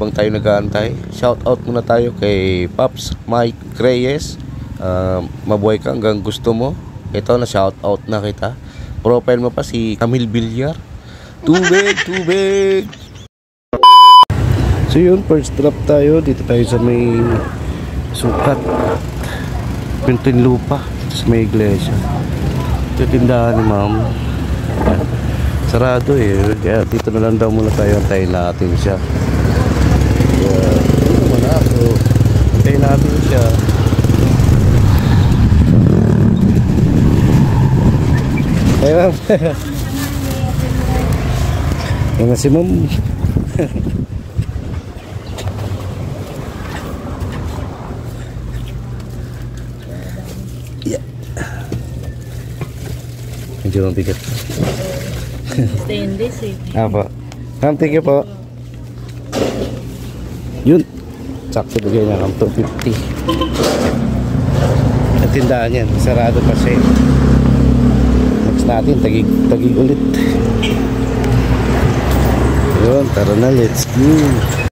habang tayo nag-aantay, shout out muna tayo kay Pops Mike Reyes. Mabuhay ka hanggang gusto mo. Ito na shout out na kita. Profile mo pa si Camille Villar. Tubig. So yun, first drop tayo. Dito tayo sa may sukat. Pintuin lupa. Dito sa may iglesia. Ito tindahan ni ma'am. Sarado eh. Kaya dito na lang daw muna tayo. Antayin natin siya. Kaya dito muna ako. Antayin natin siya. Hey ma'am. Yan na si ma'am. Yeah. Medyo mabigat. Stainless eh. Apa? Ma'am, thank you po. Yun. Sakto bigay na kang 250. At tindahan yan. Sarado kasi. Next natin, tagig ulit. Yun, tara na, let's go.